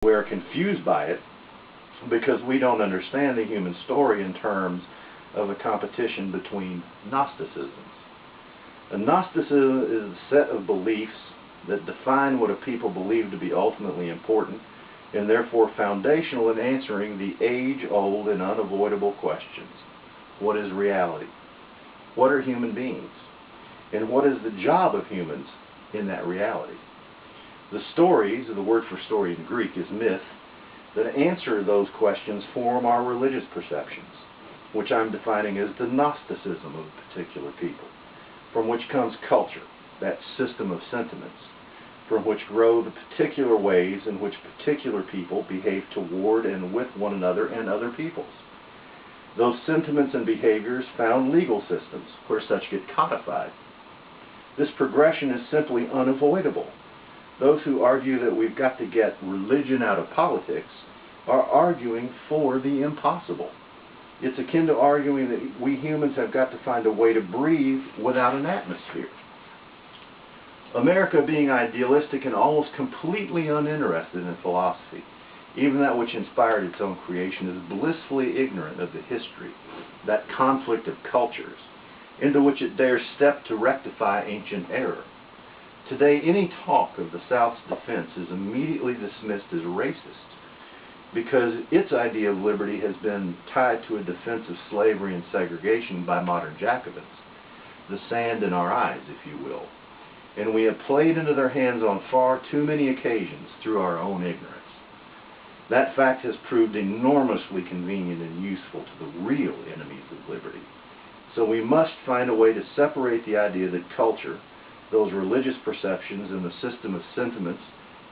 We're confused by it because we don't understand the human story in terms of a competition between Gnosticisms. A Gnosticism is a set of beliefs that define what a people believe to be ultimately important and therefore foundational in answering the age-old and unavoidable questions. What is reality? What are human beings? And what is the job of humans in that reality? The stories, the word for story in Greek is myth, that answer those questions form our religious perceptions, which I'm defining as the Gnosticism of a particular people, from which comes culture, that system of sentiments, from which grow the particular ways in which particular people behave toward and with one another and other peoples. Those sentiments and behaviors found legal systems where such get codified. This progression is simply unavoidable. Those who argue that we've got to get religion out of politics are arguing for the impossible. It's akin to arguing that we humans have got to find a way to breathe without an atmosphere. America, being idealistic and almost completely uninterested in philosophy, even that which inspired its own creation, is blissfully ignorant of the history, that conflict of cultures, into which it dares step to rectify ancient error. Today, any talk of the South's defense is immediately dismissed as racist because its idea of liberty has been tied to a defense of slavery and segregation by modern Jacobins, the sand in our eyes, if you will. And we have played into their hands on far too many occasions through our own ignorance. That fact has proved enormously convenient and useful to the real enemies of liberty. So we must find a way to separate the idea that culture, those religious perceptions and the system of sentiments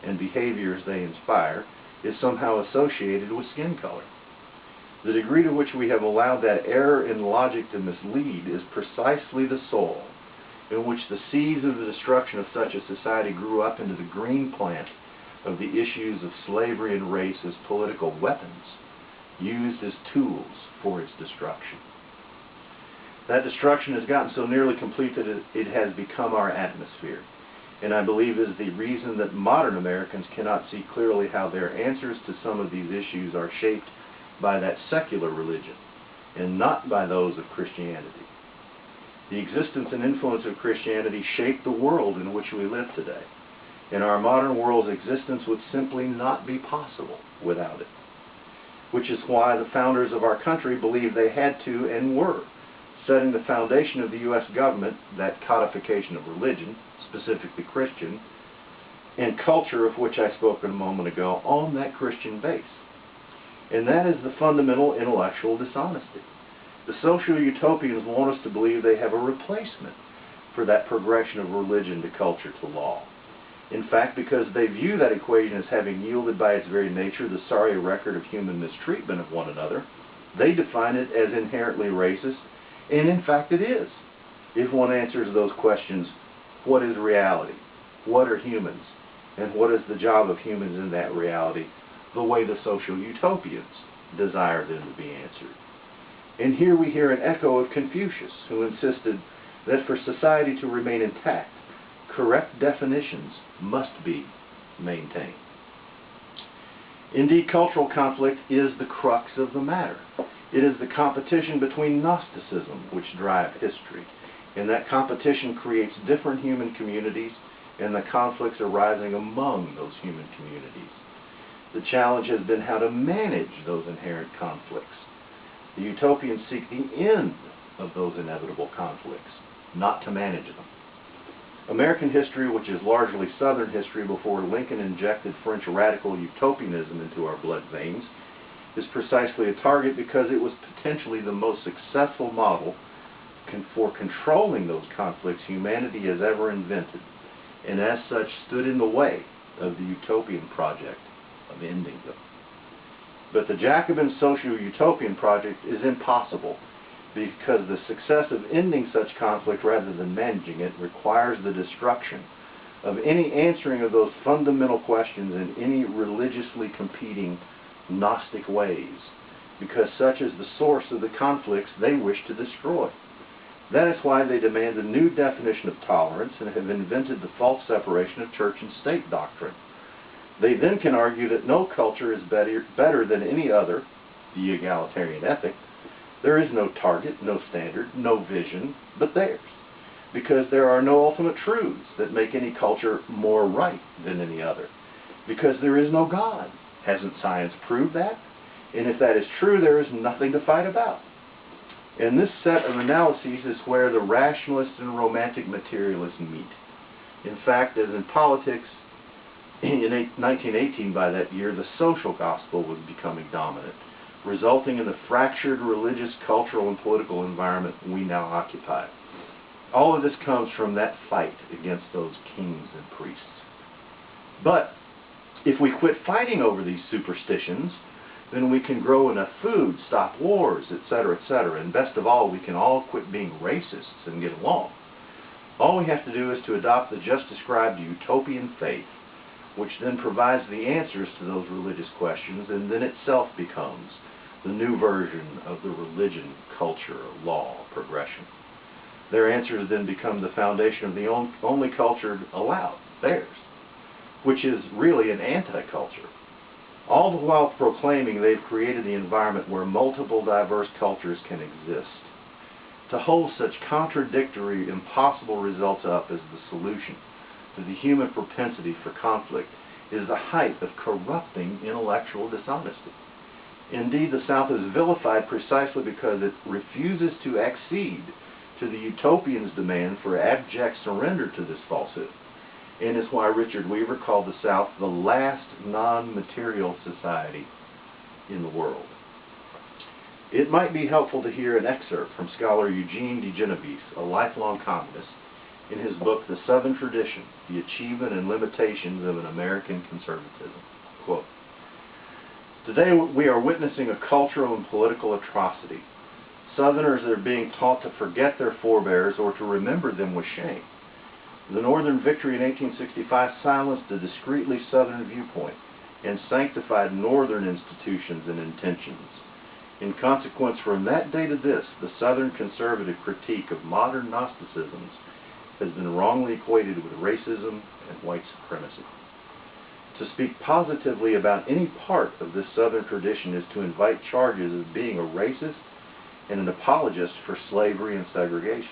and behaviors they inspire, is somehow associated with skin color. The degree to which we have allowed that error in logic to mislead is precisely the soil in which the seeds of the destruction of such a society grew up into the green plant of the issues of slavery and race as political weapons used as tools for its destruction. That destruction has gotten so nearly complete that it has become our atmosphere, and I believe is the reason that modern Americans cannot see clearly how their answers to some of these issues are shaped by that secular religion and not by those of Christianity. The existence and influence of Christianity shaped the world in which we live today, and our modern world's existence would simply not be possible without it, which is why the founders of our country believed they had to and were setting the foundation of the U.S. government, that codification of religion, specifically Christian, and culture of which I spoke a moment ago, on that Christian base. And that is the fundamental intellectual dishonesty. The social utopians want us to believe they have a replacement for that progression of religion to culture to law. In fact, because they view that equation as having yielded by its very nature the sorry record of human mistreatment of one another, they define it as inherently racist. And in fact it is, if one answers those questions: what is reality? What are humans? And what is the job of humans in that reality, the way the social utopians desire them to be answered? And here we hear an echo of Confucius, who insisted that for society to remain intact, correct definitions must be maintained. Indeed, cultural conflict is the crux of the matter. It is the competition between Gnosticism which drive history, and that competition creates different human communities and the conflicts arising among those human communities. The challenge has been how to manage those inherent conflicts. The utopians seek the end of those inevitable conflicts, not to manage them. American history, which is largely Southern history before Lincoln injected French radical utopianism into our blood veins, is precisely a target because it was potentially the most successful model for controlling those conflicts humanity has ever invented, and as such stood in the way of the utopian project of ending them. But the Jacobin social utopian project is impossible because the success of ending such conflict rather than managing it requires the destruction of any answering of those fundamental questions in any religiously competing Gnostic ways, because such is the source of the conflicts they wish to destroy. That is why they demand a new definition of tolerance and have invented the false separation of church and state doctrine. They then can argue that no culture is better than any other, the egalitarian ethic. There is no target, no standard, no vision, but theirs, because there are no ultimate truths that make any culture more right than any other, because there is no God. Hasn't science proved that? And if that is true, there is nothing to fight about. And this set of analyses is where the rationalist and romantic materialists meet. In fact, as in politics, in 1918, by that year, the social gospel was becoming dominant, resulting in the fractured religious, cultural, and political environment we now occupy. All of this comes from that fight against those kings and priests. But if we quit fighting over these superstitions, then we can grow enough food, stop wars, etc., etc., and best of all, we can all quit being racists and get along. All we have to do is to adopt the just described utopian faith, which then provides the answers to those religious questions, and then itself becomes the new version of the religion, culture, law, progression. Their answers then become the foundation of the only culture allowed, theirs, which is really an anti-culture. All the while proclaiming they've created the environment where multiple diverse cultures can exist. To hold such contradictory, impossible results up as the solution to the human propensity for conflict is the height of corrupting intellectual dishonesty. Indeed, the South is vilified precisely because it refuses to accede to the utopians' demand for abject surrender to this falsehood, and is why Richard Weaver called the South the last non-material society in the world. It might be helpful to hear an excerpt from scholar Eugene DeGenevis, a lifelong communist, in his book, The Southern Tradition, The Achievement and Limitations of an American Conservatism. Quote, "Today we are witnessing a cultural and political atrocity. Southerners are being taught to forget their forebears or to remember them with shame. The Northern victory in 1865 silenced a discreetly Southern viewpoint and sanctified Northern institutions and intentions. In consequence, from that day to this, the Southern conservative critique of modern Gnosticisms has been wrongly equated with racism and white supremacy. To speak positively about any part of this Southern tradition is to invite charges of being a racist and an apologist for slavery and segregation.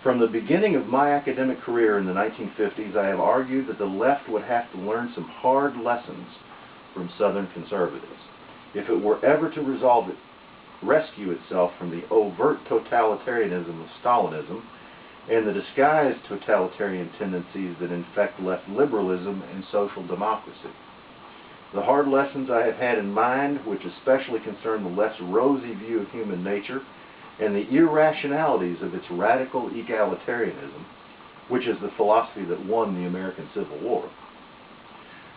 From the beginning of my academic career in the 1950s, I have argued that the left would have to learn some hard lessons from Southern conservatives if it were ever to rescue itself from the overt totalitarianism of Stalinism and the disguised totalitarian tendencies that infect left liberalism and social democracy. The hard lessons I have had in mind, which especially concern the less rosy view of human nature and the irrationalities of its radical egalitarianism, which is the philosophy that won the American Civil War.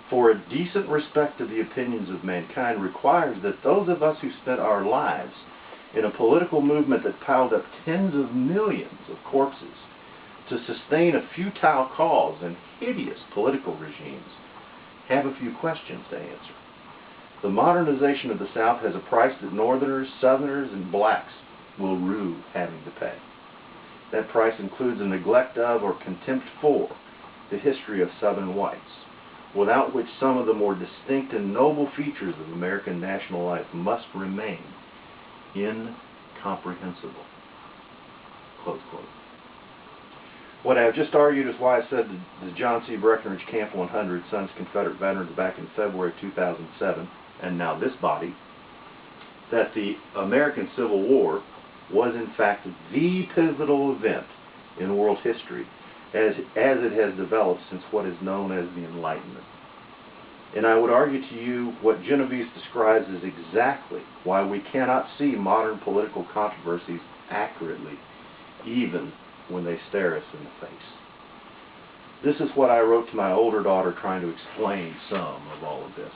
For a decent respect to the opinions of mankind requires that those of us who spent our lives in a political movement that piled up tens of millions of corpses to sustain a futile cause and hideous political regimes have a few questions to answer. The modernization of the South has a price that Northerners, Southerners, and blacks will rue having to pay. That price includes a neglect of or contempt for the history of Southern whites, without which some of the more distinct and noble features of American national life must remain incomprehensible." Close quote. What I have just argued is why I said the John C. Breckinridge Camp 100 Sons Confederate Veterans back in February 2007, and now this body, that the American Civil War was in fact the pivotal event in world history as it has developed since what is known as the Enlightenment. And I would argue to you what Genevieve describes as exactly why we cannot see modern political controversies accurately, even when they stare us in the face. This is what I wrote to my older daughter trying to explain some of all of this.